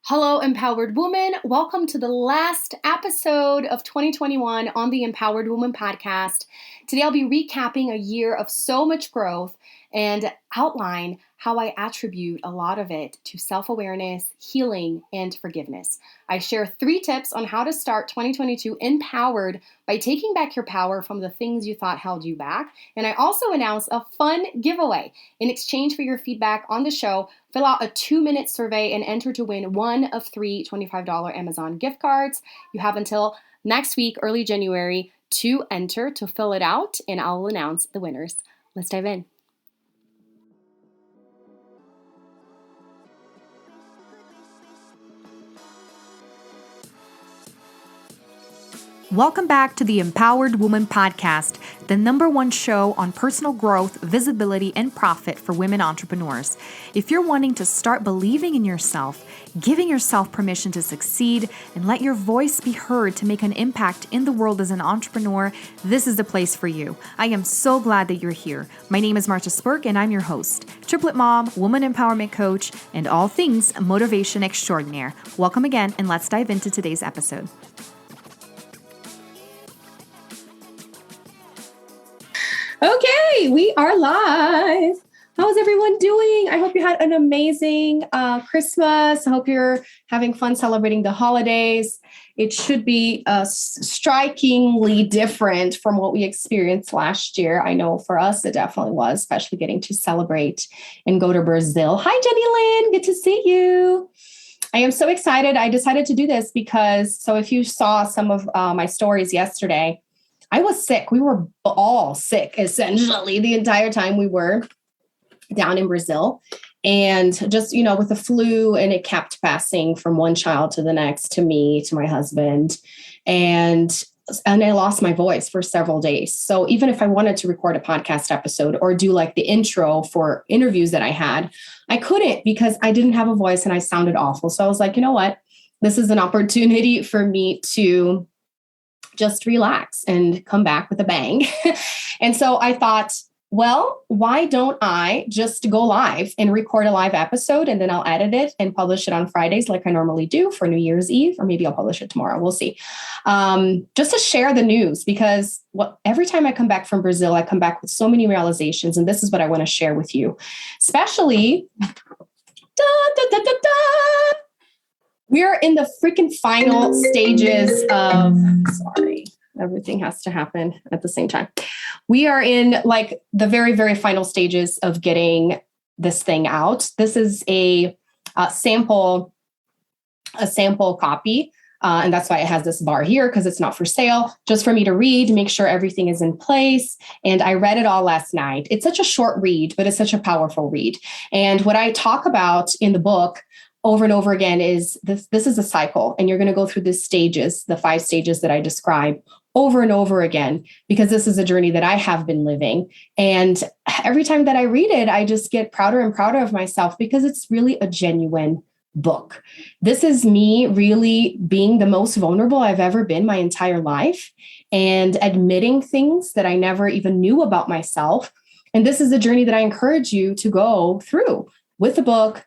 Hello, empowered woman. Welcome to the last episode of 2021 on the Empowered Woman podcast. Today, I'll be recapping a year of so much growth and outline how I attribute a lot of it to self-awareness, healing, and forgiveness. I share 3 tips on how to start 2022 empowered by taking back your power from the things you thought held you back. And I also announce a fun giveaway. In exchange for your feedback on the show, fill out a 2-minute survey and enter to win one of 3 $25 Amazon gift cards. You have until next week, early January, to enter, to fill it out, and I'll announce the winners. Let's dive in. Welcome back to the Empowered Woman podcast, the #1 show on personal growth, visibility, and profit for women entrepreneurs. If you're wanting to start believing in yourself, giving yourself permission to succeed, and let your voice be heard to make an impact in the world as an entrepreneur, this is the place for you. I am so glad that you're here. My name is Marcia Spurk, and I'm your host, triplet mom, woman empowerment coach, and all things motivation extraordinaire. Welcome again, and let's dive into today's episode. Okay, we are live. How's everyone doing? I hope you had an amazing Christmas. I hope you're having fun celebrating the holidays. It should be strikingly different from what we experienced last year. I know for us, it definitely was, especially getting to celebrate and go to Brazil. Hi, Jenny Lynn. Good to see you. I am so excited. I decided to do this because, so if you saw some of my stories yesterday, I was sick. We were all sick, essentially, the entire time we were down in Brazil. And just, with the flu, and it kept passing from one child to the next, to me, to my husband. And I lost my voice for several days. So even if I wanted to record a podcast episode or do like the intro for interviews that I had, I couldn't because I didn't have a voice and I sounded awful. So I was like, you know what? This is an opportunity for me to just relax and come back with a bang. And so I thought, well, why don't I just go live and record a live episode, and then I'll edit it and publish it on Fridays like I normally do for New Year's Eve, or maybe I'll publish it tomorrow. We'll see. Just to share the news, because every time I come back from Brazil, I come back with so many realizations, and this is what I want to share with you, especially we're in the freaking final stages of, sorry, everything has to happen at the same time. We are in like the very, very final stages of getting this thing out. This is a sample copy. And that's why it has this bar here, because it's not for sale, just for me to read, make sure everything is in place. And I read it all last night. It's such a short read, but it's such a powerful read. And what I talk about in the book over and over again is this is a cycle, and you're going to go through these stages, the 5 stages that I describe, over and over again, because this is a journey that I have been living. And every time that I read it, I just get prouder and prouder of myself, because it's really a genuine book. This is me really being the most vulnerable I've ever been my entire life, and admitting things that I never even knew about myself. And this is a journey that I encourage you to go through with the book,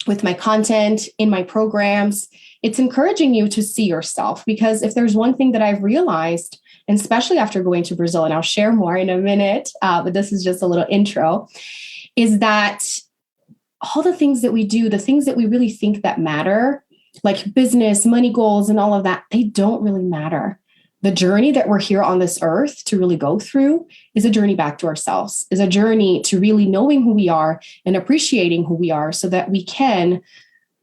with my content, in my programs. It's encouraging you to see yourself, because if there's one thing that I've realized, and especially after going to Brazil, and I'll share more in a minute, but this is just a little intro, is that all the things that we do, the things that we really think that matter, like business, money goals, and all of that, they don't really matter. The journey that we're here on this earth to really go through is a journey back to ourselves, is a journey to really knowing who we are and appreciating who we are, so that we can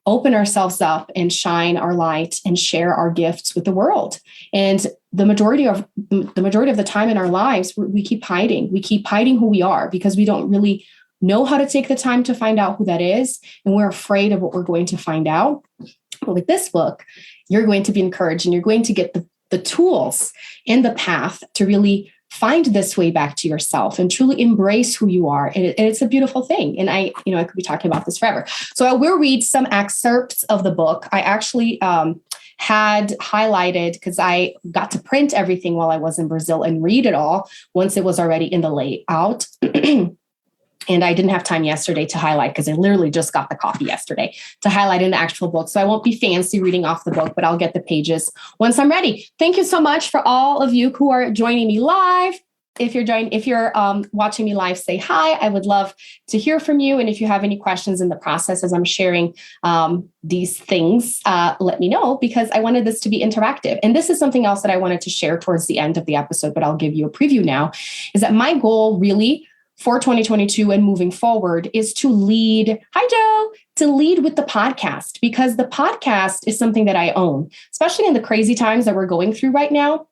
open ourselves up and shine our light and share our gifts with the world. And the majority of the time in our lives, we keep hiding. We keep hiding who we are, because we don't really know how to take the time to find out who that is. And we're afraid of what we're going to find out. But with this book, you're going to be encouraged, and you're going to get the tools and the path to really find this way back to yourself and truly embrace who you are. And it's a beautiful thing. And I could be talking about this forever. So I will read some excerpts of the book. I actually had highlighted, because I got to print everything while I was in Brazil and read it all once it was already in the layout. And I didn't have time yesterday to highlight because I literally just got the copy yesterday to highlight in the actual book. So I won't be fancy reading off the book, but I'll get the pages once I'm ready. Thank you so much for all of you who are joining me live. If you're watching me live, say hi. I would love to hear from you. And if you have any questions in the process as I'm sharing these things, let me know, because I wanted this to be interactive. And this is something else that I wanted to share towards the end of the episode, but I'll give you a preview now, is that my goal really for 2022 and moving forward is to lead. Hi, Joe. To lead with the podcast, because the podcast is something that I own, especially in the crazy times that we're going through right now,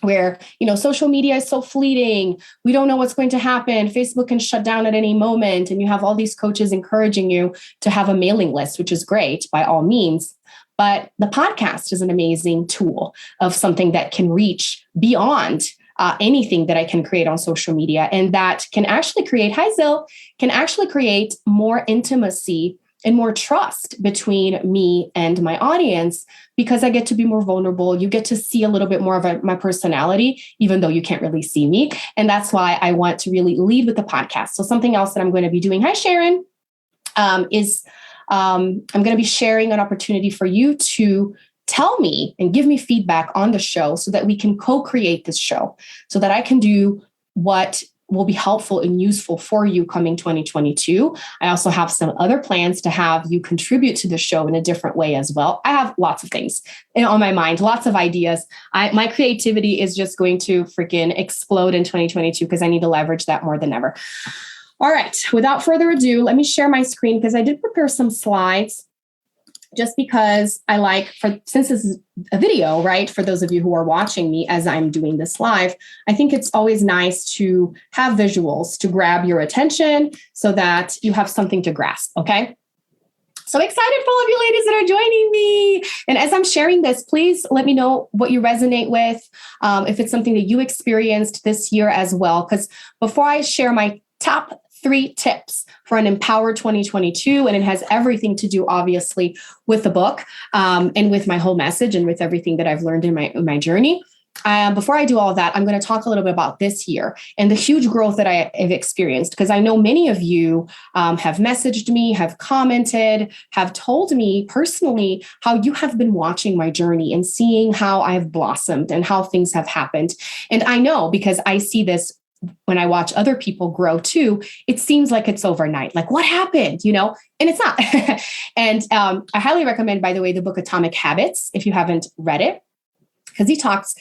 where, social media is so fleeting. We don't know what's going to happen. Facebook can shut down at any moment. And you have all these coaches encouraging you to have a mailing list, which is great by all means. But the podcast is an amazing tool of something that can reach beyond anything that I can create on social media. And that can actually create, hi Zil, can actually create more intimacy and more trust between me and my audience, because I get to be more vulnerable. You get to see a little bit more of my personality, even though you can't really see me. And that's why I want to really lead with the podcast. So something else that I'm going to be doing, hi Sharon, is I'm going to be sharing an opportunity for you to tell me and give me feedback on the show so that we can co-create this show, so that I can do what will be helpful and useful for you coming 2022. I also have some other plans to have you contribute to the show in a different way as well. I have lots of things on my mind, lots of ideas. My creativity is just going to freaking explode in 2022 because I need to leverage that more than ever. All right, without further ado, let me share my screen because I did prepare some slides, just because since this is a video, right? For those of you who are watching me as I'm doing this live, I think it's always nice to have visuals to grab your attention so that you have something to grasp, okay? So excited for all of you ladies that are joining me. And as I'm sharing this, please let me know what you resonate with, if it's something that you experienced this year as well. Because before I share my top 3 tips for an empowered 2022. And it has everything to do, obviously, with the book and with my whole message and with everything that I've learned in my journey. Before I do all of that, I'm going to talk a little bit about this year and the huge growth that I have experienced, because I know many of you have messaged me, have commented, have told me personally how you have been watching my journey and seeing how I've blossomed and how things have happened. And I know, because I see this when I watch other people grow too, it seems like it's overnight. Like, what happened? And it's not. And I highly recommend, by the way, the book Atomic Habits, if you haven't read it, because he talks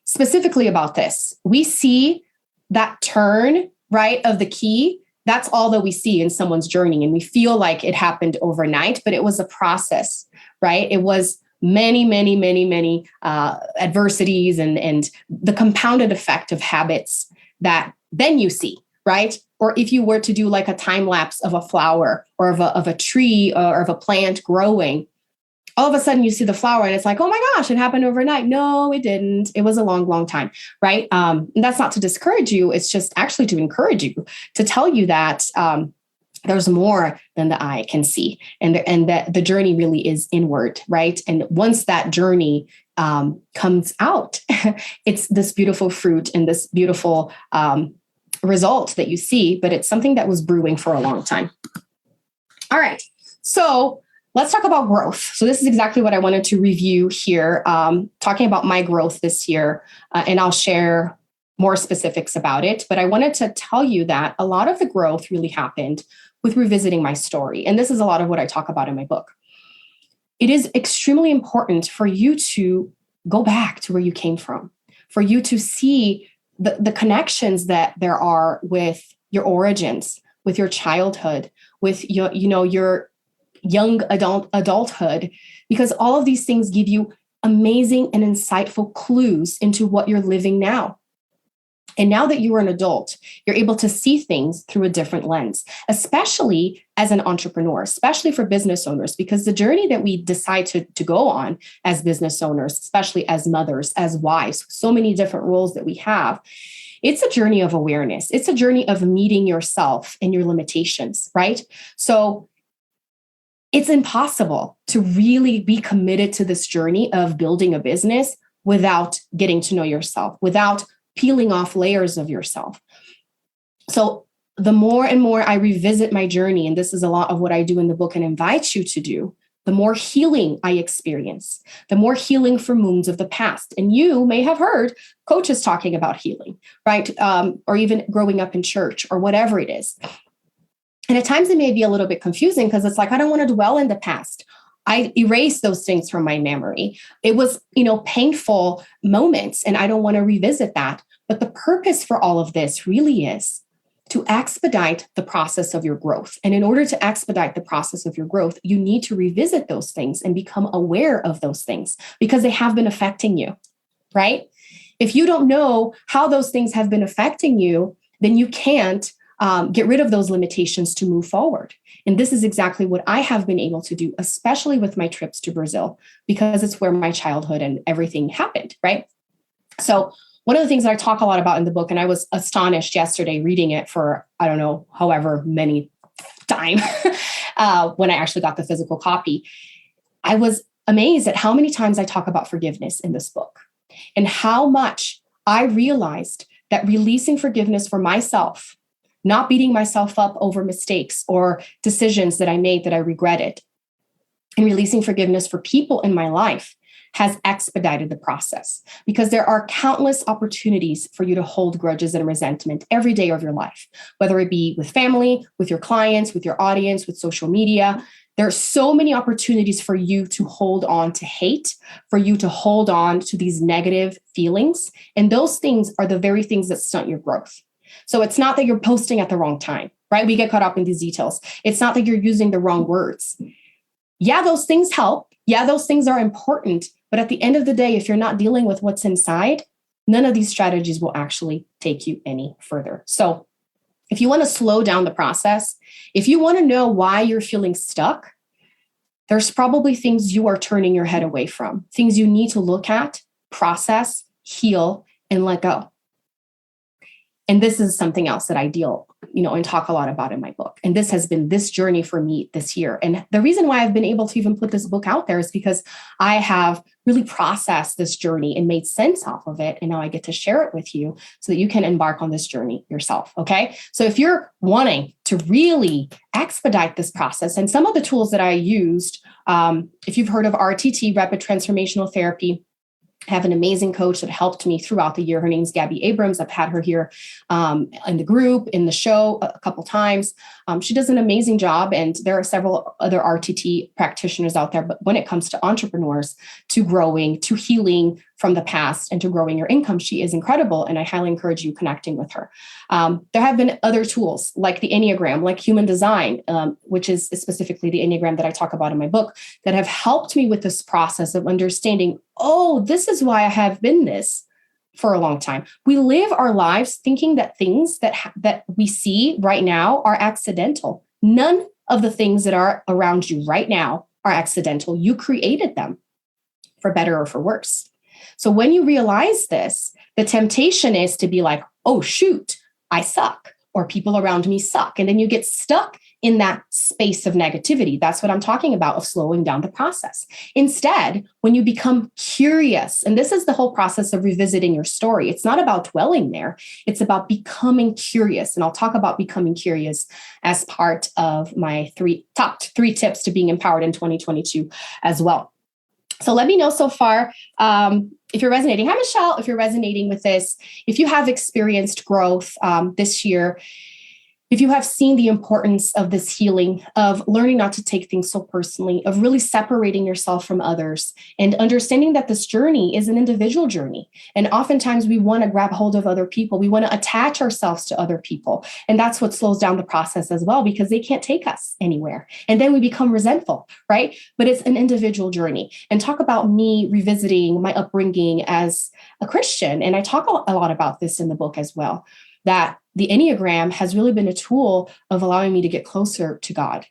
specifically about this. We see that turn, right, of the key. That's all that we see in someone's journey. And we feel like it happened overnight, but it was a process, right? It was many, many, many, many adversities and the compounded effect of habits that then you see, right? Or if you were to do like a time lapse of a flower or of a tree or of a plant growing, all of a sudden you see the flower and it's like, oh my gosh, it happened overnight. No, it didn't. It was a long, long time, right? And that's not to discourage you. It's just actually to encourage you, to tell you that there's more than the eye can see, and that the journey really is inward, right? And once that journey comes out, it's this beautiful fruit and this beautiful result that you see, but it's something that was brewing for a long time. All right, so let's talk about growth. So this is exactly what I wanted to review here, talking about my growth this year, and I'll share more specifics about it. But I wanted to tell you that a lot of the growth really happened with revisiting my story. And this is a lot of what I talk about in my book. It is extremely important for you to go back to where you came from, for you to see the connections that there are with your origins, with your childhood, with your young adulthood, because all of these things give you amazing and insightful clues into what you're living now. And now that you are an adult, you're able to see things through a different lens, especially as an entrepreneur, especially for business owners, because the journey that we decide to go on as business owners, especially as mothers, as wives, so many different roles that we have, it's a journey of awareness. It's a journey of meeting yourself and your limitations, right? So it's impossible to really be committed to this journey of building a business without getting to know yourself, without peeling off layers of yourself. So the more and more I revisit my journey, and this is a lot of what I do in the book and invite you to do, the more healing I experience, the more healing from wounds of the past. And you may have heard coaches talking about healing, right? Or even growing up in church or whatever it is. And at times it may be a little bit confusing because it's like, I don't want to dwell in the past. I erase those things from my memory. It was, painful moments, and I don't want to revisit that. But the purpose for all of this really is to expedite the process of your growth. And in order to expedite the process of your growth, you need to revisit those things and become aware of those things because they have been affecting you, right? If you don't know how those things have been affecting you, then you can't get rid of those limitations to move forward. And this is exactly what I have been able to do, especially with my trips to Brazil, because it's where my childhood and everything happened, right? So one of the things that I talk a lot about in the book, and I was astonished yesterday reading it for, I don't know, however many time when I actually got the physical copy, I was amazed at how many times I talk about forgiveness in this book and how much I realized that releasing forgiveness for myself, not beating myself up over mistakes or decisions that I made that I regretted, and releasing forgiveness for people in my life has expedited the process because there are countless opportunities for you to hold grudges and resentment every day of your life, whether it be with family, with your clients, with your audience, with social media. There are so many opportunities for you to hold on to hate, for you to hold on to these negative feelings. And those things are the very things that stunt your growth. So it's not that you're posting at the wrong time, right? We get caught up in these details. It's not that you're using the wrong words. Yeah, those things help. Yeah, those things are important. But at the end of the day, if you're not dealing with what's inside, none of these strategies will actually take you any further. So if you want to slow down the process, if you want to know why you're feeling stuck, there's probably things you are turning your head away from, things you need to look at, process, heal, and let go. And this is something else that I deal, and talk a lot about in my book. And this has been this journey for me this year. And the reason why I've been able to even put this book out there is because I have really processed this journey and made sense off of it. And now I get to share it with you so that you can embark on this journey yourself. Okay. So if you're wanting to really expedite this process, and some of the tools that I used, if you've heard of RTT, Rapid Transformational Therapy, I have an amazing coach that helped me throughout the year. Her name's Gabby Abrams. I've had her here in the group, in the show a couple times. She does an amazing job. And there are several other RTT practitioners out there. But when it comes to entrepreneurs, to growing, to healing from the past, and to growing your income, she is incredible. And I highly encourage you connecting with her. There have been other tools like the Enneagram, like human design, which is specifically the Enneagram that I talk about in my book, that have helped me with this process of understanding, oh, this is why I have been this for a long time. We live our lives thinking that things that we see right now are accidental. None of the things that are around you right now are accidental. You created them for better or for worse. So when you realize this, the temptation is to be like, oh, shoot, I suck, or people around me suck. And then you get stuck in that space of negativity. That's what I'm talking about, of slowing down the process. Instead, when you become curious, and this is the whole process of revisiting your story, it's not about dwelling there. It's about becoming curious. And I'll talk about becoming curious as part of my top three tips to being empowered in 2022 as well. So let me know so far if you're resonating. Hi, Michelle, if you're resonating with this, if you have experienced growth this year, if you have seen the importance of this healing, of learning not to take things so personally, of really separating yourself from others, and understanding that this journey is an individual journey. And oftentimes we want to grab hold of other people. We want to attach ourselves to other people. And that's what slows down the process as well, because they can't take us anywhere. And then we become resentful, right? But it's an individual journey. And talk about me revisiting my upbringing as a Christian. And I talk a lot about this in the book as well, that the Enneagram has really been a tool of allowing me to get closer to God,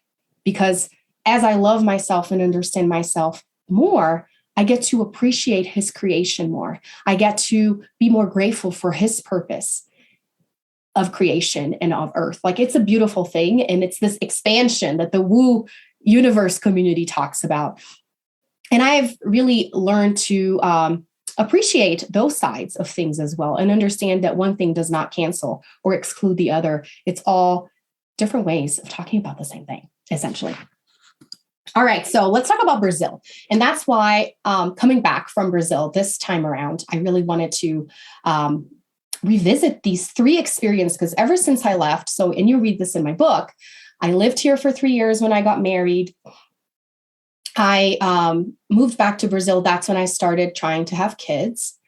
because as I love myself and understand myself more, I get to appreciate his creation more. I get to be more grateful for his purpose of creation and of earth. Like, it's a beautiful thing. And it's this expansion that the woo universe community talks about. And I've really learned to appreciate those sides of things as well, and understand that one thing does not cancel or exclude the other. It's all different ways of talking about the same thing, essentially. All right, so let's talk about Brazil. And that's why coming back from Brazil this time around, I really wanted to revisit these 3 experiences, because ever since I left, and you read this in my book, I lived here for 3 years when I got married. I moved back to Brazil. That's when I started trying to have kids.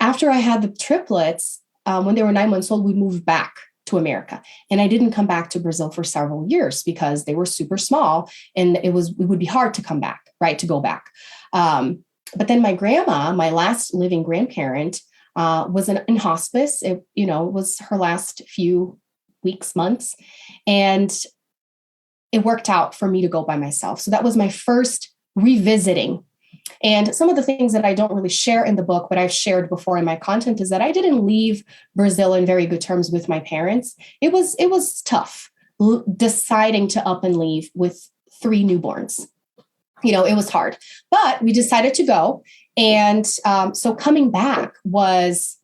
After I had the triplets, when they were 9 months old, we moved back to America. And I didn't come back to Brazil for several years because they were super small and it would be hard to come back, right? To go back. But then my grandma, my last living grandparent, was in hospice. It, was her last few weeks, months. And it worked out for me to go by myself. So that was my first revisiting. And some of the things that I don't really share in the book, but I've shared before in my content, is that I didn't leave Brazil in very good terms with my parents. It was tough deciding to up and leave with 3 newborns. It was hard, but we decided to go. And so coming back was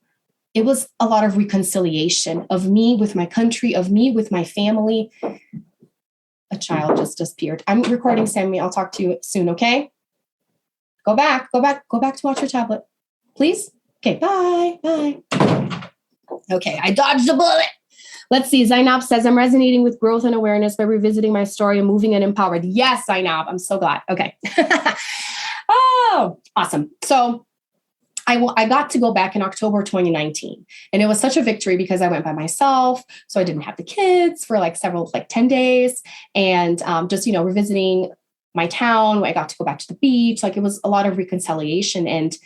a lot of reconciliation of me with my country, of me with my family. A child just disappeared. I'm recording, Sammy. I'll talk to you soon, okay? Go back to watch your tablet, please. Okay, bye. Okay, I dodged a bullet. Let's see. Zainab says, I'm resonating with growth and awareness by revisiting my story and moving and empowered. Yes, Zainab, I'm so glad. Okay. Oh, awesome. So I got to go back in October 2019. And it was such a victory because I went by myself. So I didn't have the kids for 10 days. And just, revisiting my town. I got to go back to the beach. It was a lot of reconciliation and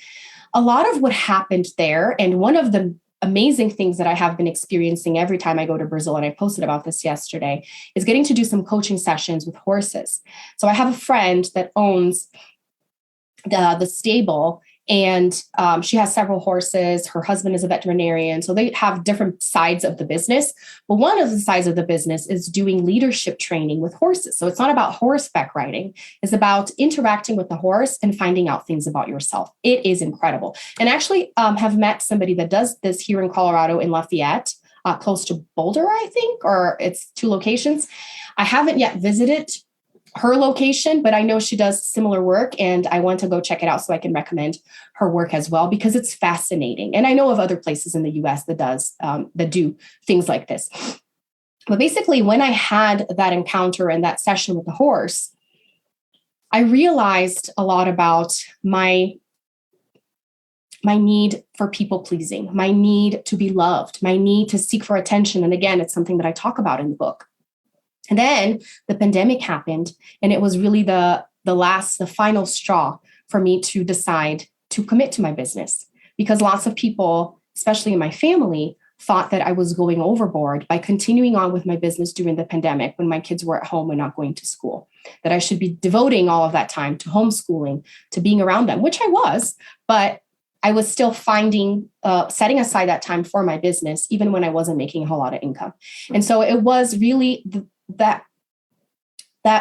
a lot of what happened there. And one of the amazing things that I have been experiencing every time I go to Brazil, and I posted about this yesterday, is getting to do some coaching sessions with horses. So I have a friend that owns the stable, and she has several horses. Her husband is a veterinarian. So they have different sides of the business. But one of the sides of the business is doing leadership training with horses. So it's not about horseback riding. It's about interacting with the horse and finding out things about yourself. It is incredible. And actually have met somebody that does this here in Colorado in Lafayette, close to Boulder, I think, or it's 2 locations. I haven't yet visited her location, but I know she does similar work and I want to go check it out so I can recommend her work as well, because it's fascinating. And I know of other places in the US that do things like this. But basically, when I had that encounter and that session with the horse, I realized a lot about my need for people pleasing, my need to be loved, my need to seek for attention. And again, it's something that I talk about in the book. And then the pandemic happened, and it was really the final straw for me to decide to commit to my business, because lots of people, especially in my family, thought that I was going overboard by continuing on with my business during the pandemic when my kids were at home and not going to school, that I should be devoting all of that time to homeschooling, to being around them, which I was, but I was still setting aside that time for my business, even when I wasn't making a whole lot of income. And so it was really that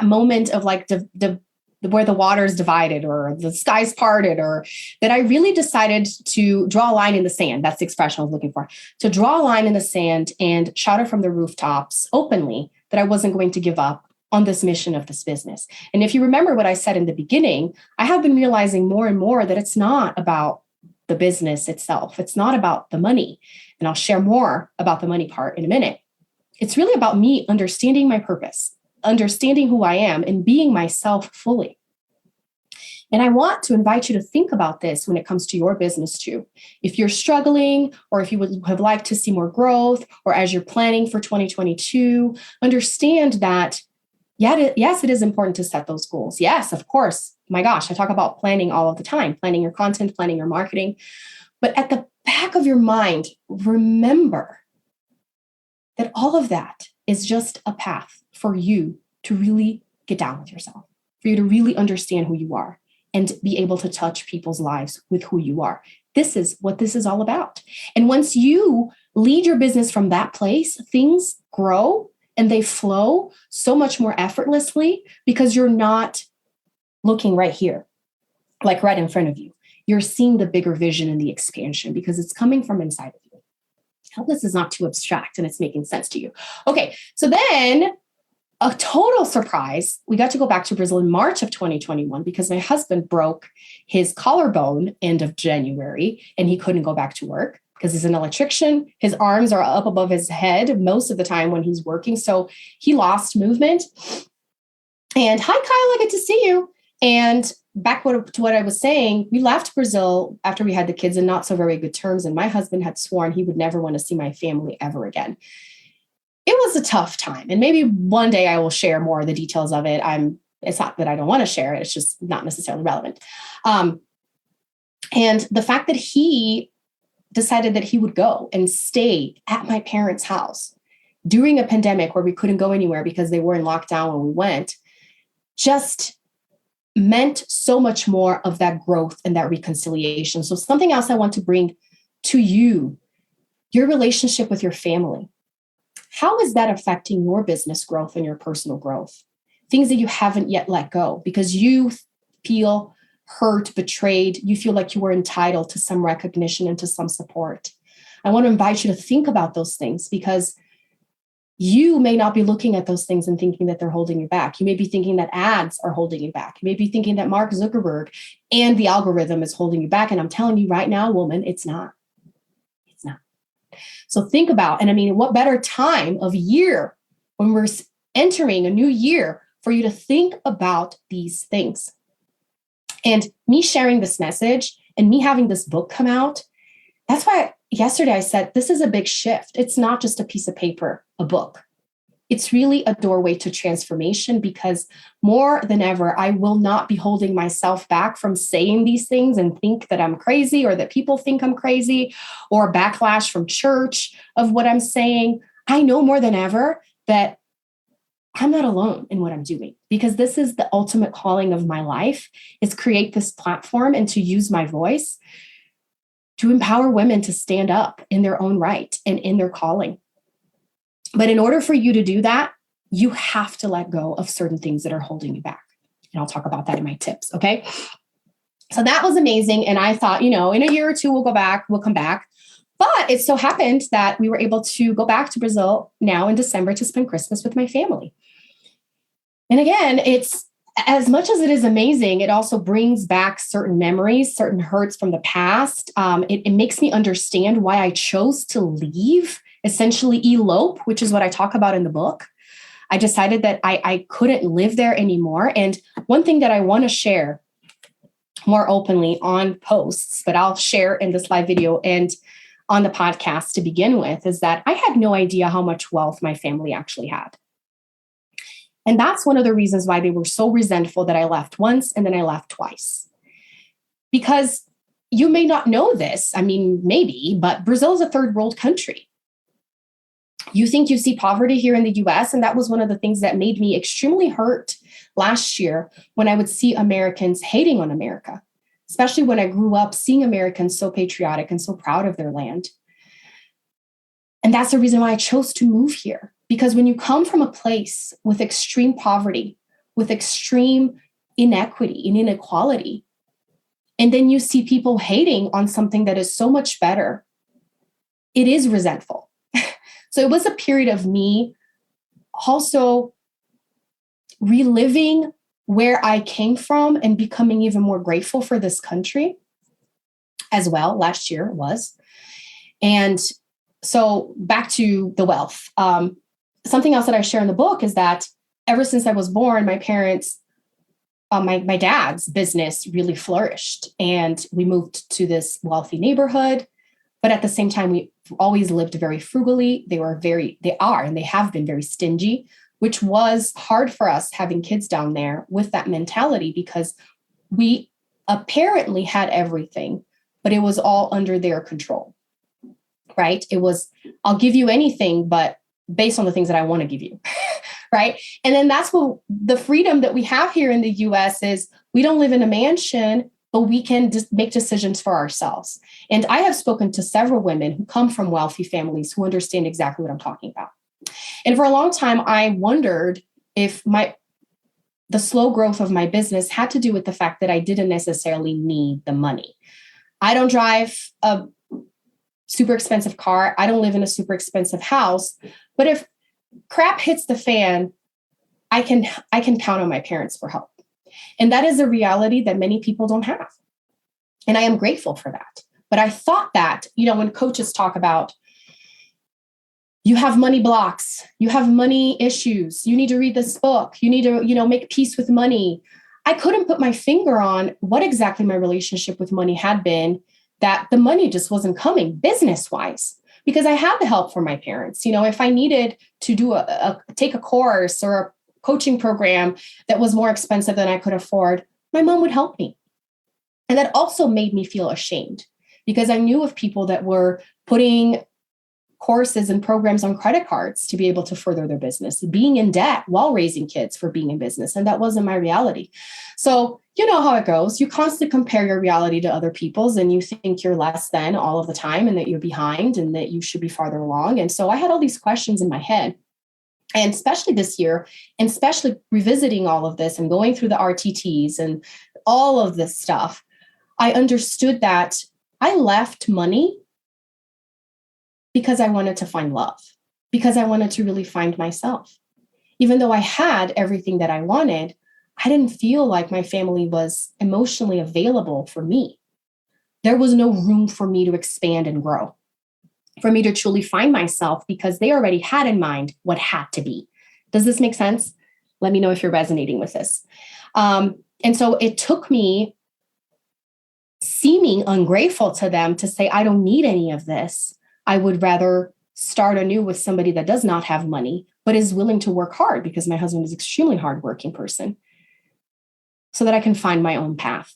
moment of where the waters divided or the skies parted, or that I really decided to draw a line in the sand. That's the expression I was looking for. To draw a line in the sand and shout it from the rooftops openly that I wasn't going to give up on this mission of this business. And if you remember what I said in the beginning, I have been realizing more and more that it's not about the business itself. It's not about the money. And I'll share more about the money part in a minute. It's really about me understanding my purpose, understanding who I am, and being myself fully. And I want to invite you to think about this when it comes to your business too. If you're struggling, or if you would have liked to see more growth, or as you're planning for 2022, understand that, yes, it is important to set those goals. Yes, of course. My gosh, I talk about planning all of the time, planning your content, planning your marketing. But at the back of your mind, remember that all of that is just a path for you to really get down with yourself, for you to really understand who you are and be able to touch people's lives with who you are. This is what this is all about. And once you lead your business from that place, things grow and they flow so much more effortlessly because you're not looking right here, like right in front of you. you're seeing the bigger vision and the expansion because it's coming from inside of you. I hope this is not too abstract and it's making sense to you. Okay, so then a total surprise, we got to go back to Brazil in March of 2021 because my husband broke his collarbone end of January and he couldn't go back to work because he's an electrician. His arms are up above his head most of the time when he's working. So he lost movement. And hi, Kyle, good to see you. And back to what I was saying, we left Brazil after we had the kids in not so very good terms. And my husband had sworn he would never want to see my family ever again. It was a tough time. And maybe one day I will share more of the details of it. It's not that I don't want to share it. It's just not necessarily relevant. And the fact that he decided that he would go and stay at my parents' house during a pandemic where we couldn't go anywhere because they were in lockdown when we went, just meant so much more of that growth and that reconciliation. So something else I want to bring to you, your relationship with your family. How is that affecting your business growth and your personal growth? Things that you haven't yet let go because you feel hurt, betrayed. You feel like you were entitled to some recognition and to some support. I want to invite you to think about those things because you may not be looking at those things and thinking that they're holding you back. You may be thinking that ads are holding you back. You may be thinking that Mark Zuckerberg and the algorithm is holding you back. And I'm telling you right now, woman, it's not. It's not. So think about, and I mean, what better time of year when we're entering a new year for you to think about these things. And me sharing this message and me having this book come out, that's why yesterday I said, this is a big shift. It's not just a piece of paper, a book. It's really a doorway to transformation because more than ever, I will not be holding myself back from saying these things and think that I'm crazy or that people think I'm crazy or backlash from church of what I'm saying. I know more than ever that I'm not alone in what I'm doing because this is the ultimate calling of my life is create this platform and to use my voice to empower women to stand up in their own right and in their calling. But in order for you to do that, you have to let go of certain things that are holding you back. And I'll talk about that in my tips. Okay. So that was amazing. And I thought, in a year or two, we'll come back. But it so happened that we were able to go back to Brazil now in December to spend Christmas with my family. And again, it's as much as it is amazing, it also brings back certain memories, certain hurts from the past. It makes me understand why I chose to leave, essentially elope, which is what I talk about in the book. I decided that I couldn't live there anymore. And one thing that I want to share more openly on posts, but I'll share in this live video and on the podcast to begin with, is that I had no idea how much wealth my family actually had. And that's one of the reasons why they were so resentful that I left once and then I left twice. Because you may not know this, I mean, maybe, but Brazil is a third world country. You think you see poverty here in the US, and that was one of the things that made me extremely hurt last year when I would see Americans hating on America, especially when I grew up seeing Americans so patriotic and so proud of their land. And that's the reason why I chose to move here. Because when you come from a place with extreme poverty, with extreme inequity and inequality, and then you see people hating on something that is so much better, it is resentful. So it was a period of me also reliving where I came from and becoming even more grateful for this country as well. Last year it was. And so back to the wealth. Something else that I share in the book is that ever since I was born, my parents, my dad's business really flourished. And we moved to this wealthy neighborhood. But at the same time, we always lived very frugally. They are, and they have been very stingy, which was hard for us having kids down there with that mentality because we apparently had everything, but it was all under their control, right? It was, I'll give you anything, but based on the things that I want to give you, right? And then that's what the freedom that we have here in the US is. We don't live in a mansion, but we can just make decisions for ourselves. And I have spoken to several women who come from wealthy families who understand exactly what I'm talking about. And for a long time, I wondered if the slow growth of my business had to do with the fact that I didn't necessarily need the money. I don't drive a super expensive car. I don't live in a super expensive house. But if crap hits the fan, I can count on my parents for help. And that is a reality that many people don't have. And I am grateful for that. But I thought that, when coaches talk about, you have money blocks, you have money issues, you need to read this book, you need to, make peace with money. I couldn't put my finger on what exactly my relationship with money had been, that the money just wasn't coming business-wise, because I had the help from my parents. If I needed to do take a course or a coaching program that was more expensive than I could afford, my mom would help me. And that also made me feel ashamed, because I knew of people that were putting courses and programs on credit cards to be able to further their business, being in debt while raising kids for being in business. And that wasn't my reality. So you know how it goes. You constantly compare your reality to other people's, and you think you're less than all of the time, and that you're behind, and that you should be farther along. And so I had all these questions in my head. And especially this year, and especially revisiting all of this and going through the RTTs and all of this stuff, I understood that I left money because I wanted to find love, because I wanted to really find myself. Even though I had everything that I wanted, I didn't feel like my family was emotionally available for me. There was no room for me to expand and grow, for me to truly find myself, because they already had in mind what had to be. Does this make sense? Let me know if you're resonating with this. And so it took me seeming ungrateful to them to say, I don't need any of this. I would rather start anew with somebody that does not have money, but is willing to work hard, because my husband is an extremely hardworking person, so that I can find my own path.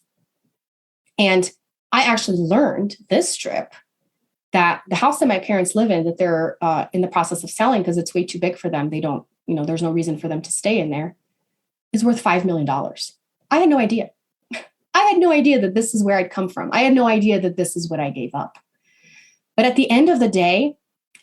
And I actually learned this trip that the house that my parents live in, that they're in the process of selling because it's way too big for them. They don't, there's no reason for them to stay in there, is worth $5 million. I had no idea. I had no idea that this is where I'd come from. I had no idea that this is what I gave up. But at the end of the day,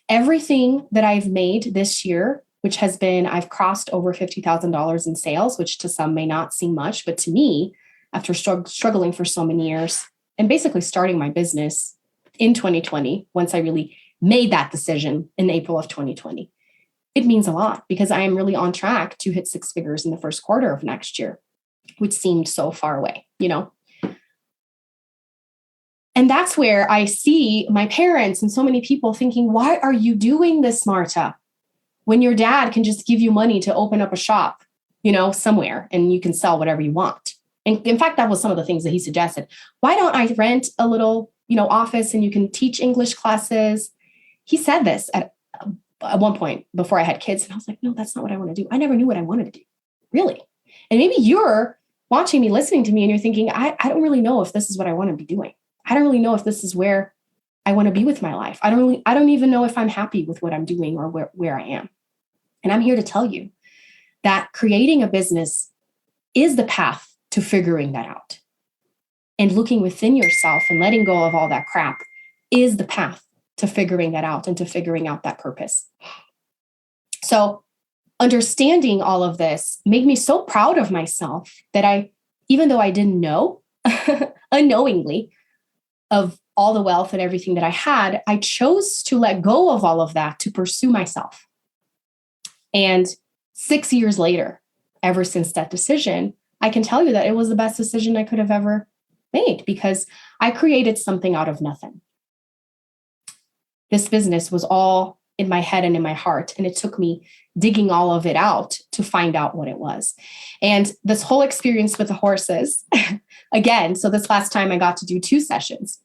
everything that I've made this year, which has been, I've crossed over $50,000 in sales, which to some may not seem much, but to me, after struggling for so many years and basically starting my business in 2020, once I really made that decision in April of 2020, it means a lot, because I am really on track to hit 6 figures in the first quarter of next year, which seemed so far away, And that's where I see my parents and so many people thinking, why are you doing this, Marta, when your dad can just give you money to open up a shop, somewhere, and you can sell whatever you want? And in fact, that was some of the things that he suggested. Why don't I rent a little, office, and you can teach English classes? He said this at one point before I had kids. And I was like, no, that's not what I want to do. I never knew what I wanted to do, really. And maybe you're watching me, listening to me, and you're thinking, I don't really know if this is what I want to be doing. I don't really know if this is where I want to be with my life. I don't even know if I'm happy with what I'm doing or where I am. And I'm here to tell you that creating a business is the path to figuring that out. And looking within yourself and letting go of all that crap is the path to figuring that out and to figuring out that purpose. So understanding all of this made me so proud of myself that even though I didn't know unknowingly of all the wealth and everything that I had, I chose to let go of all of that to pursue myself. And 6 years later, ever since that decision, I can tell you that it was the best decision I could have ever made, because I created something out of nothing. This business was all in my head and in my heart, and it took me digging all of it out to find out what it was. And this whole experience with the horses, again, so this last time I got to do 2 sessions,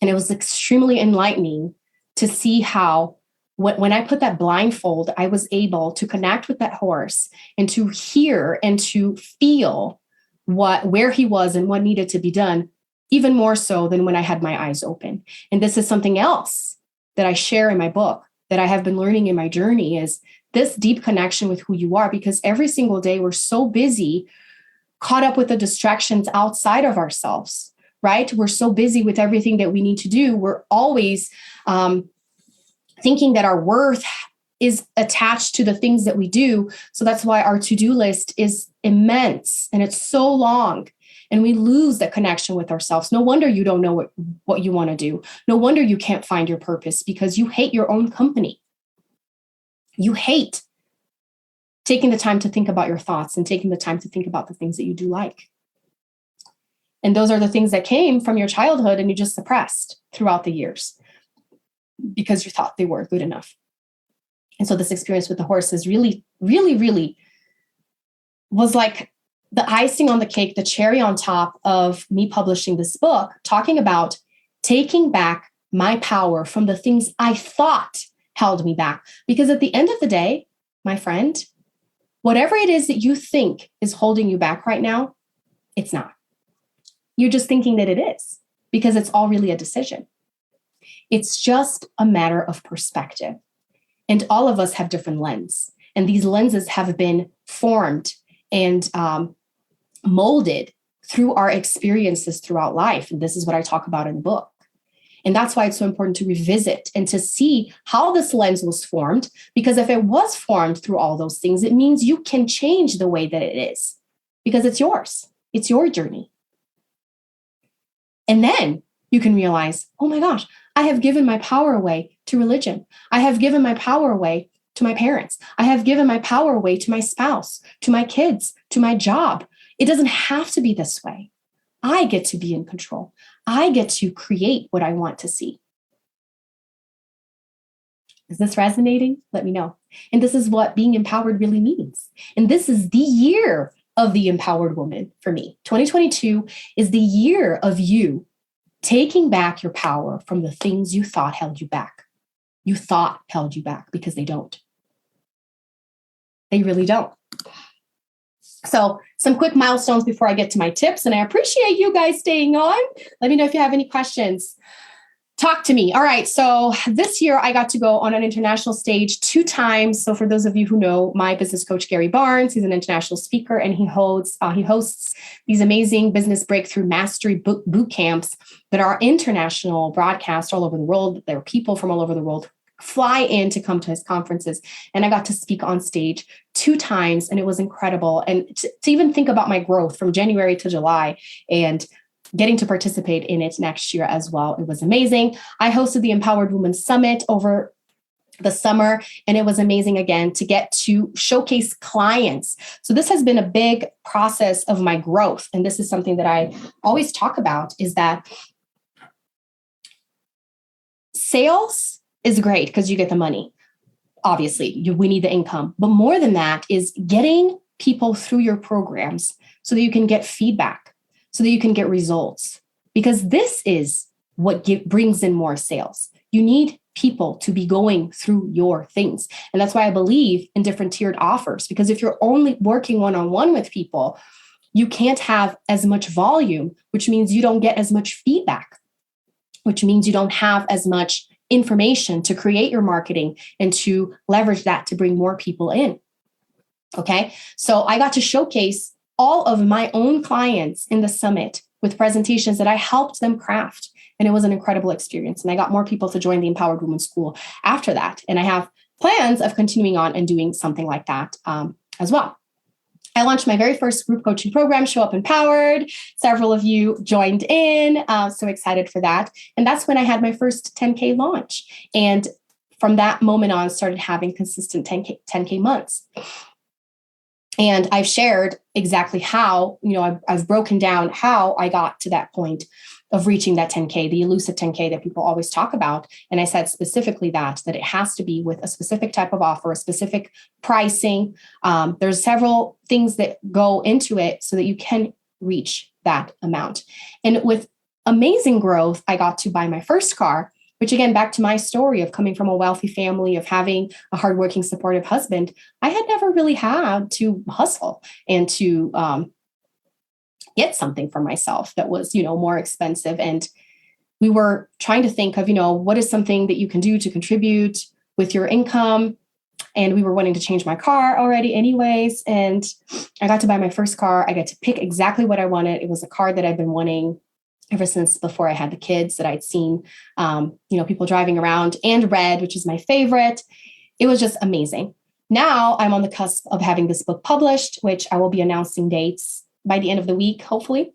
and it was extremely enlightening to see how when I put that blindfold, I was able to connect with that horse and to hear and to feel where he was and what needed to be done, even more so than when I had my eyes open. And this is something else that I share in my book that I have been learning in my journey, is this deep connection with who you are, because every single day we're so busy, caught up with the distractions outside of ourselves, right? We're so busy with everything that we need to do. We're always thinking that our worth is attached to the things that we do. So that's why our to-do list is immense and it's so long. And we lose that connection with ourselves. No wonder you don't know what you want to do. No wonder you can't find your purpose because you hate your own company. You hate taking the time to think about your thoughts and taking the time to think about the things that you do like. And those are the things that came from your childhood and you just suppressed throughout the years because you thought they were good enough. And so this experience with the horses really, really, really was like the icing on the cake, the cherry on top of me publishing this book, talking about taking back my power from the things I thought held me back. Because at the end of the day, my friend, whatever it is that you think is holding you back right now, it's not. You're just thinking that it is because it's all really a decision. It's just a matter of perspective. And all of us have different lenses. And these lenses have been formed and molded through our experiences throughout life. And this is what I talk about in the book. And that's why it's so important to revisit and to see how this lens was formed, because if it was formed through all those things, it means you can change the way that it is because it's yours. It's your journey. And then you can realize, oh my gosh, I have given my power away to religion. I have given my power away to my parents. I have given my power away to my spouse, to my kids, to my job. It doesn't have to be this way. I get to be in control. I get to create what I want to see. Is this resonating? Let me know. And this is what being empowered really means. And this is the year of the empowered woman for me. 2022 is the year of you taking back your power from the things you thought held you back. You thought held you back because they don't. They really don't. So some quick milestones before I get to my tips, and I appreciate you guys staying on. Let me know if you have any questions. Talk to me. All right. So this year I got to go on an international stage 2 times. So for those of you who know my business coach, Gary Barnes, he's an international speaker and he hosts these amazing business breakthrough mastery boot camps that are international broadcast all over the world. There are people from all over the world fly in to come to his conferences. And I got to speak on stage 2 times and it was incredible. And to even think about my growth from January to July and getting to participate in it next year as well. It was amazing. I hosted the Empowered Women Summit over the summer, and it was amazing again to get to showcase clients. So this has been a big process of my growth. And this is something that I always talk about is that sales is great because you get the money. Obviously, we need the income. But more than that is getting people through your programs so that you can get feedback, so that you can get results. Because this is what brings in more sales. You need people to be going through your things. And that's why I believe in different tiered offers. Because if you're only working one-on-one with people, you can't have as much volume, which means you don't get as much feedback, which means you don't have as much information to create your marketing and to leverage that to bring more people in. Okay. So I got to showcase all of my own clients in the summit with presentations that I helped them craft. And it was an incredible experience. And I got more people to join the Empowered Women School after that. And I have plans of continuing on and doing something like that as well. I launched my very first group coaching program, Show Up Empowered. Several of you joined in. So excited for that. And that's when I had my first 10K launch. And from that moment on, started having consistent 10K months. And I've shared exactly how, I've broken down how I got to that point of reaching that 10K, the elusive 10K that people always talk about. And I said specifically that it has to be with a specific type of offer, a specific pricing. There's several things that go into it so that you can reach that amount. And with amazing growth, I got to buy my first car, which again, back to my story of coming from a wealthy family, of having a hardworking, supportive husband, I had never really had to hustle and to get something for myself that was, more expensive. And we were trying to think of, what is something that you can do to contribute with your income. And we were wanting to change my car already anyways. And I got to buy my first car. I got to pick exactly what I wanted. It was a car that I've been wanting ever since before I had the kids, that I'd seen, people driving around, and red, which is my favorite. it was just amazing. Now I'm on the cusp of having this book published, which I will be announcing dates by the end of the week, hopefully.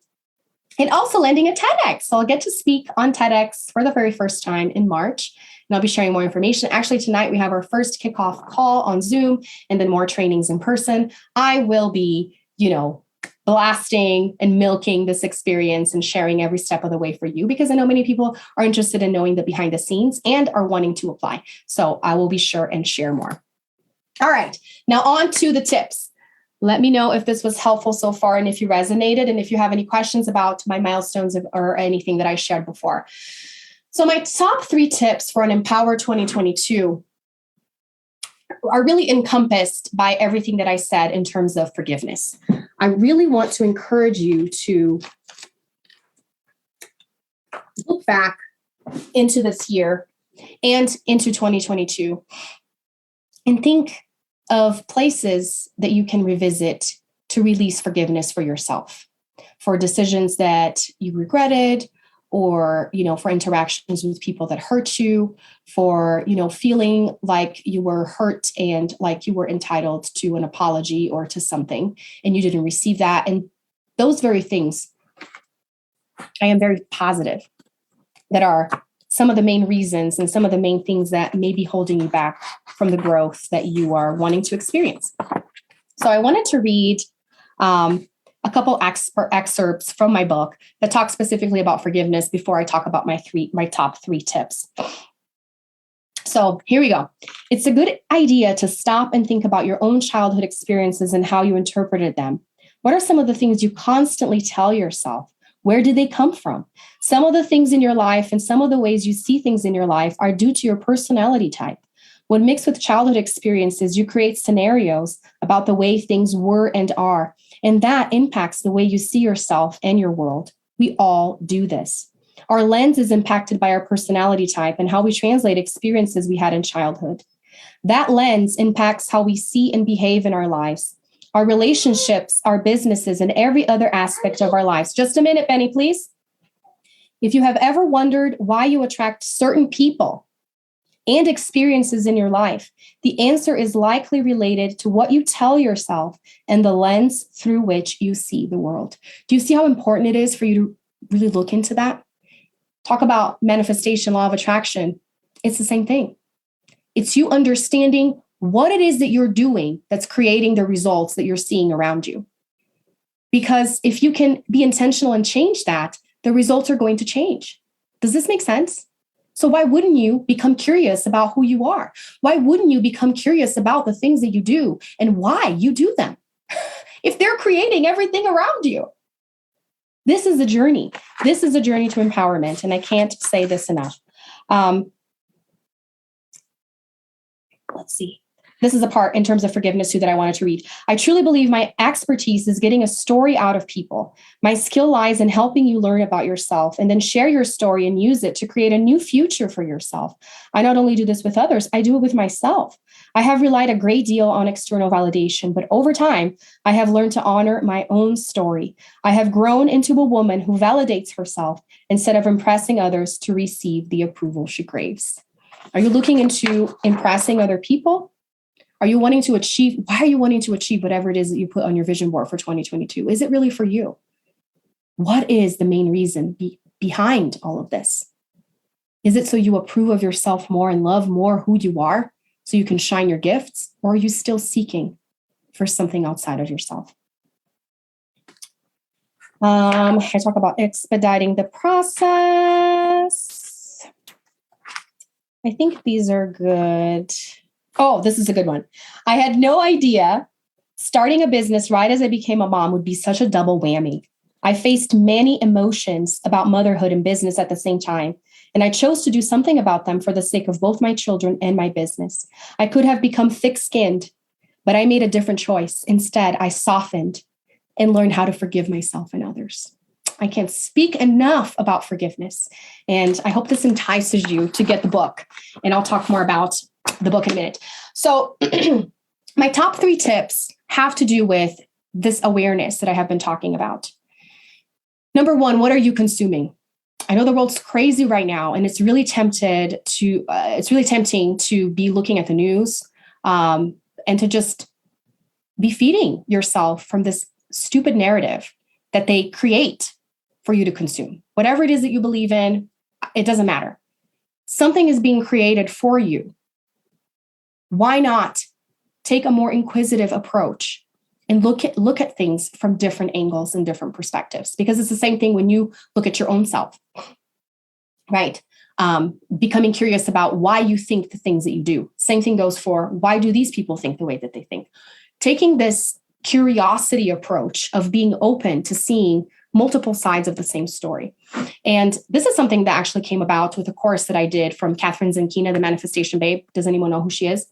And also landing a TEDx. So I'll get to speak on TEDx for the very first time in March. And I'll be sharing more information. Actually, tonight we have our first kickoff call on Zoom and then more trainings in person. I will be, blasting and milking this experience and sharing every step of the way for you, because I know many people are interested in knowing the behind the scenes and are wanting to apply. So I will be sure and share more. All right, now on to the tips. Let me know if this was helpful so far and if you resonated and if you have any questions about my milestones or anything that I shared before. So my top 3 tips for an empowered 2022 are really encompassed by everything that I said in terms of forgiveness. I really want to encourage you to look back into this year and into 2022 and think of places that you can revisit to release forgiveness for yourself, for decisions that you regretted, or, for interactions with people that hurt you, for, feeling like you were hurt and like you were entitled to an apology or to something and you didn't receive that. And those very things, I am very positive that are some of the main reasons and some of the main things that may be holding you back from the growth that you are wanting to experience. So I wanted to read a couple excerpts from my book that talk specifically about forgiveness before I talk about my top 3 tips. So here we go. It's a good idea to stop and think about your own childhood experiences and how you interpreted them. What are some of the things you constantly tell yourself? Where did they come from? Some of the things in your life and some of the ways you see things in your life are due to your personality type. When mixed with childhood experiences, you create scenarios about the way things were and are, and that impacts the way you see yourself and your world. We all do this. Our lens is impacted by our personality type and how we translate experiences we had in childhood. That lens impacts how we see and behave in our lives, our relationships, our businesses, and every other aspect of our lives. Just a minute, Benny, please. If you have ever wondered why you attract certain people and experiences in your life, the answer is likely related to what you tell yourself and the lens through which you see the world. Do you see how important it is for you to really look into that? Talk about manifestation, law of attraction. It's the same thing. It's you understanding what it is that you're doing that's creating the results that you're seeing around you. Because if you can be intentional and change that, the results are going to change. Does this make sense? So why wouldn't you become curious about who you are? Why wouldn't you become curious about the things that you do and why you do them? If they're creating everything around you. This is a journey. This is a journey to empowerment. And I can't say this enough. Let's see. This is a part in terms of forgiveness too that I wanted to read. I truly believe my expertise is getting a story out of people. My skill lies in helping you learn about yourself and then share your story and use it to create a new future for yourself. I not only do this with others, I do it with myself. I have relied a great deal on external validation, but over time, I have learned to honor my own story. I have grown into a woman who validates herself instead of impressing others to receive the approval she craves. Are you looking into impressing other people? Why are you wanting to achieve whatever it is that you put on your vision board for 2022? Is it really for you? What is the main reason behind all of this? Is it so you approve of yourself more and love more who you are so you can shine your gifts? Or are you still seeking for something outside of yourself? I talk about expediting the process. I think these are good. Oh, this is a good one. I had no idea starting a business right as I became a mom would be such a double whammy. I faced many emotions about motherhood and business at the same time, and I chose to do something about them for the sake of both my children and my business. I could have become thick-skinned, but I made a different choice. Instead, I softened and learned how to forgive myself and others. I can't speak enough about forgiveness, and I hope this entices you to get the book, and I'll talk more about the book in a minute. So my top 3 tips have to do with this awareness that I have been talking about. Number 1, what are you consuming? I know the world's crazy right now, and it's really tempting to be looking at the news and to just be feeding yourself from this stupid narrative that they create for you to consume. Whatever it is that you believe in, it doesn't matter. Something is being created for you. Why not take a more inquisitive approach and look at things from different angles and different perspectives? Because it's the same thing when you look at your own self, right? Becoming curious about why you think the things that you do. Same thing goes for why do these people think the way that they think? Taking this curiosity approach of being open to seeing multiple sides of the same story. And this is something that actually came about with a course that I did from Catherine Zenkina, the Manifestation Babe. Does anyone know who she is?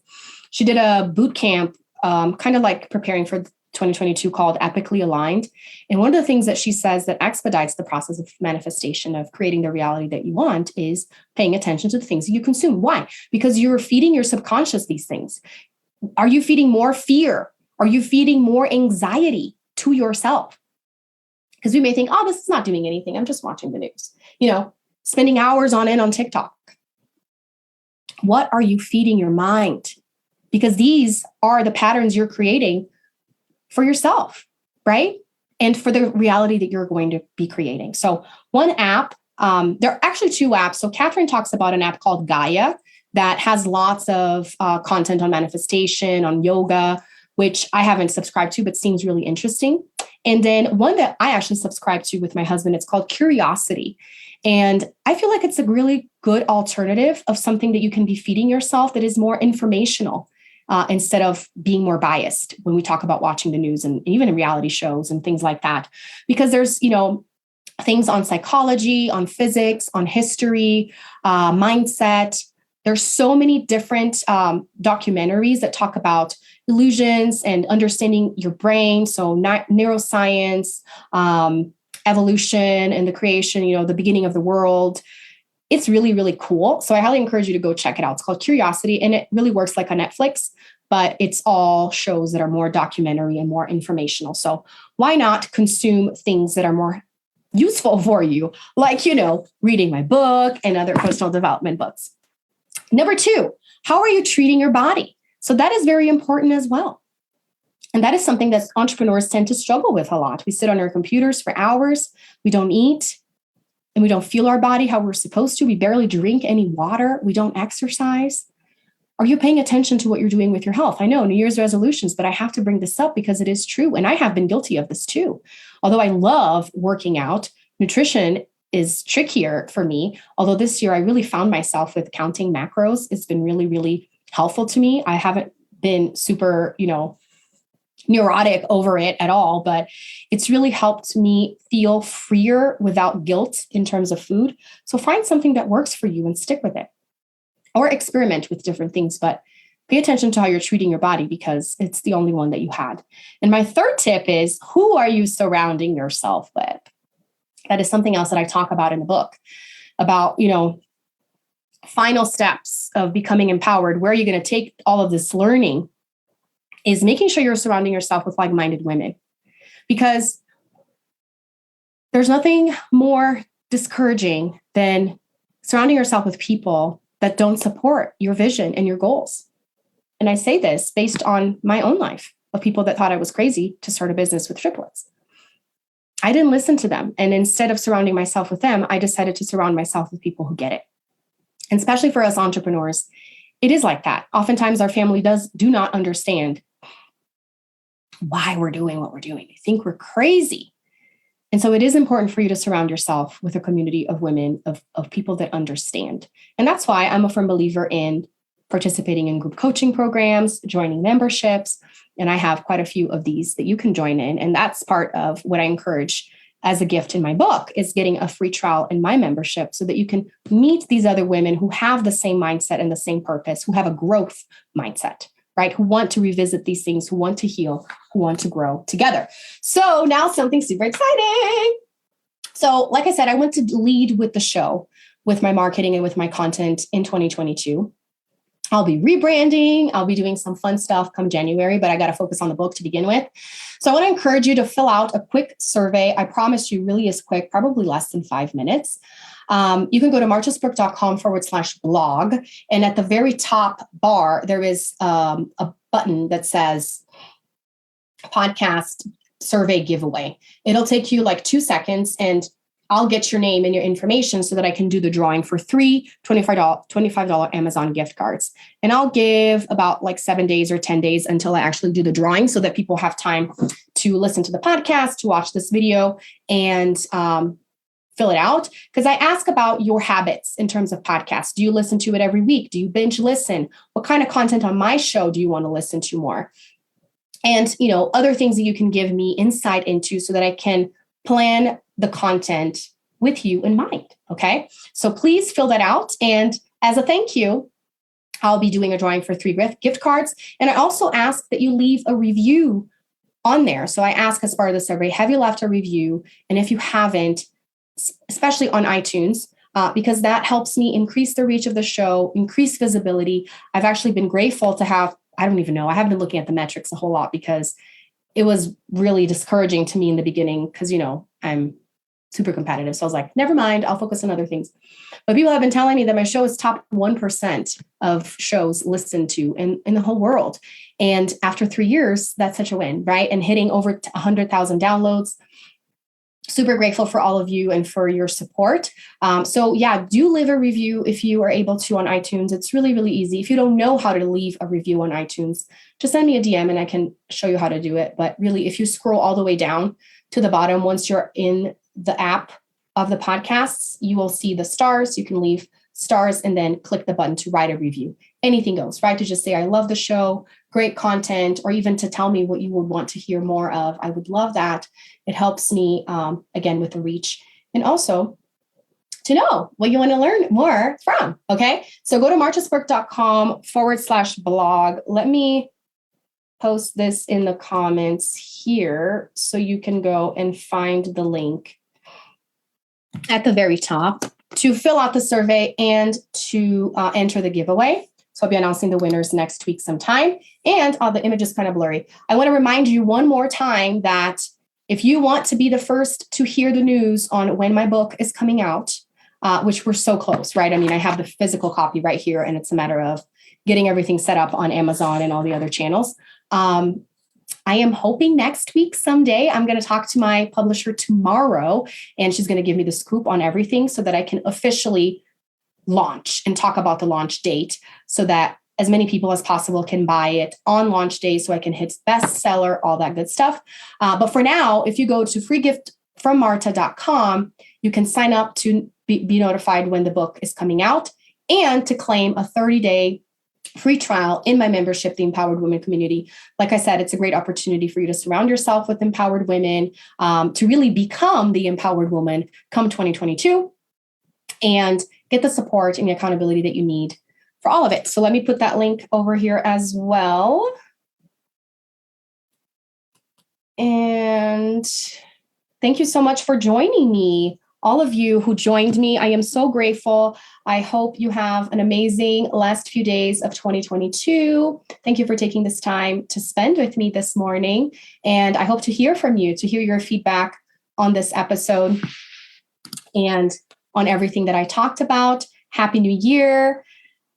She did a boot camp, kind of like preparing for 2022 called Epically Aligned. And one of the things that she says that expedites the process of manifestation, of creating the reality that you want, is paying attention to the things that you consume. Why? Because you're feeding your subconscious these things. Are you feeding more fear? Are you feeding more anxiety to yourself? Because we may think, oh, this is not doing anything. I'm just watching the news, spending hours on TikTok. What are you feeding your mind? Because these are the patterns you're creating for yourself, right? And for the reality that you're going to be creating. So one app, there are actually two apps. So Catherine talks about an app called Gaia that has lots of content on manifestation, on yoga, which I haven't subscribed to, but seems really interesting. And then one that I actually subscribe to with my husband, it's called Curiosity. And I feel like it's a really good alternative of something that you can be feeding yourself that is more informational instead of being more biased when we talk about watching the news and even in reality shows and things like that. Because there's, things on psychology, on physics, on history, mindset. There's so many different documentaries that talk about illusions and understanding your brain. So neuroscience, evolution and the creation, the beginning of the world. It's really, really cool. So I highly encourage you to go check it out. It's called Curiosity, and it really works like a Netflix, but it's all shows that are more documentary and more informational. So why not consume things that are more useful for you, like, reading my book and other personal development books. Number 2, how are you treating your body? So that is very important as well. And that is something that entrepreneurs tend to struggle with a lot. We sit on our computers for hours. We don't eat and we don't feel our body how we're supposed to. We barely drink any water. We don't exercise. Are you paying attention to what you're doing with your health? I know New Year's resolutions, but I have to bring this up because it is true. And I have been guilty of this too. Although I love working out, nutrition is trickier for me. Although this year I really found myself with counting macros. It's been really, really helpful to me. I haven't been super, neurotic over it at all, but it's really helped me feel freer without guilt in terms of food. So find something that works for you and stick with it, or experiment with different things, but pay attention to how you're treating your body because it's the only one that you had. And my third tip is, who are you surrounding yourself with? That is something else that I talk about in the book about, final steps of becoming empowered. Where are you going to take all of this learning? Is making sure you're surrounding yourself with like-minded women, because there's nothing more discouraging than surrounding yourself with people that don't support your vision and your goals. And I say this based on my own life of people that thought I was crazy to start a business with triplets. I didn't listen to them. And instead of surrounding myself with them, I decided to surround myself with people who get it. And especially for us entrepreneurs, it is like that. Oftentimes our family do not understand why we're doing what we're doing. They think we're crazy. And so it is important for you to surround yourself with a community of women, of people that understand. And that's why I'm a firm believer in participating in group coaching programs, joining memberships. And I have quite a few of these that you can join in. And that's part of what I encourage as a gift in my book, is getting a free trial in my membership so that you can meet these other women who have the same mindset and the same purpose, who have a growth mindset, right? Who want to revisit these things, who want to heal, who want to grow together. So now something super exciting. So like I said, I want to lead with the show, with my marketing and with my content in 2022. I'll be rebranding. I'll be doing some fun stuff come January, but I got to focus on the book to begin with. So I want to encourage you to fill out a quick survey. I promise you really is quick, probably less than 5 minutes. You can go to marchesbrook.com/blog. And at the very top bar, there is a button that says podcast survey giveaway. It'll take you like 2 seconds, and I'll get your name and your information so that I can do the drawing for 3 $25 Amazon gift cards. And I'll give about like 7 days or 10 days until I actually do the drawing so that people have time to listen to the podcast, to watch this video, and fill it out. Because I ask about your habits in terms of podcasts. Do you listen to it every week? Do you binge listen? What kind of content on my show do you want to listen to more? And, other things that you can give me insight into so that I can plan the content with you in mind. Okay. So please fill that out. And as a thank you, I'll be doing a drawing for 3 gift cards. And I also ask that you leave a review on there. So I ask as part of the survey, have you left a review? And if you haven't, especially on iTunes, because that helps me increase the reach of the show, increase visibility. I've actually been grateful to have, I don't even know, I haven't been looking at the metrics a whole lot because it was really discouraging to me in the beginning because, I'm super competitive. So I was like, never mind, I'll focus on other things. But people have been telling me that my show is top 1% of shows listened to in the whole world. And after 3 years, that's such a win, right? And hitting over 100,000 downloads. Super grateful for all of you and for your support. So do leave a review if you are able to on iTunes. It's really, really easy. If you don't know how to leave a review on iTunes, just send me a DM and I can show you how to do it. But really, if you scroll all the way down to the bottom, once you're in the app of the podcasts, you will see the stars. You can leave stars and then click the button to write a review. Anything goes, right? To just say, I love the show, great content, or even to tell me what you would want to hear more of. I would love that. It helps me, again, with the reach. And also to know what you want to learn more from. Okay. So go to marchesbrook.com/blog. Let me post this in the comments here so you can go and find the link at the very top to fill out the survey and to enter the giveaway. So I'll be announcing the winners next week sometime. And the image is kind of blurry. I want to remind you one more time that if you want to be the first to hear the news on when my book is coming out, which we're so close, right? I mean, I have the physical copy right here, and it's a matter of getting everything set up on Amazon and all the other channels. I am hoping next week someday I'm going to talk to my publisher tomorrow, and she's going to give me the scoop on everything so that I can officially launch and talk about the launch date so that as many people as possible can buy it on launch day so I can hit bestseller, all that good stuff. But for now, if you go to freegiftfrommarta.com, you can sign up to be notified when the book is coming out and to claim a 30-day free trial in my membership, the Empowered Women community. Like I said, it's a great opportunity for you to surround yourself with empowered women, to really become the empowered woman come 2022 and get the support and the accountability that you need for all of it. So let me put that link over here as well. And thank you so much for joining me. All of you who joined me, I am so grateful. I hope you have an amazing last few days of 2022. Thank you for taking this time to spend with me this morning. And I hope to hear from you, to hear your feedback on this episode and on everything that I talked about. Happy New Year.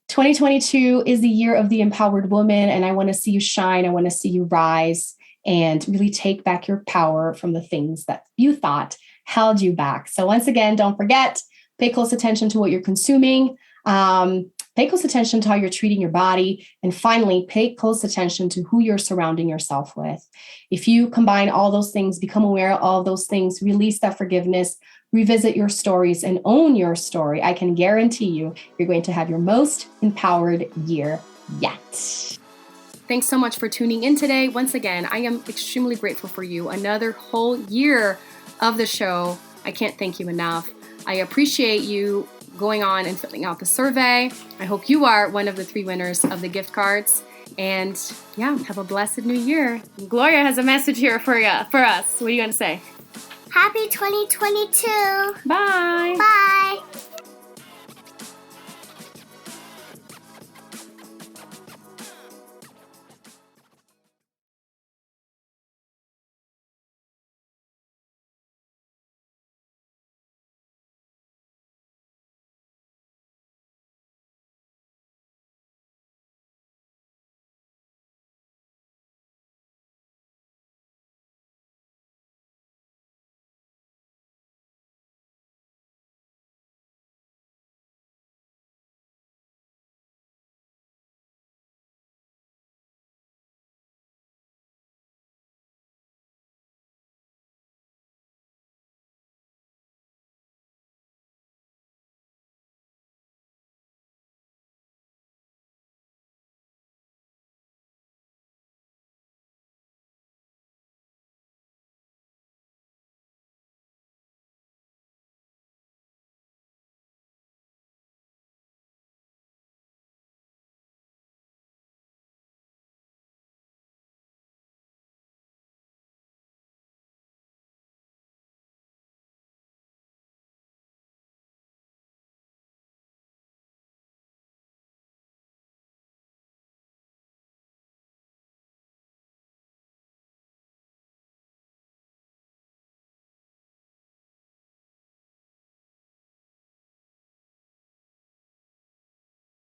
2022 is the year of the empowered woman, and I want to see you shine. I want to see you rise and really take back your power from the things that you thought held you back. So once again, don't forget, pay close attention to what you're consuming. Pay close attention to how you're treating your body. And finally, pay close attention to who you're surrounding yourself with. If you combine all those things, become aware of all those things, release that forgiveness, revisit your stories, and own your story, I can guarantee you, you're going to have your most empowered year yet. Thanks so much for tuning in today. Once again, I am extremely grateful for you. Another whole year of the show. I can't thank you enough. I appreciate you going on and filling out the survey. I hope you are one of the 3 winners of the gift cards. And have a blessed new year. Gloria has a message here for us. What are you going to say? Happy 2022. Bye. Bye.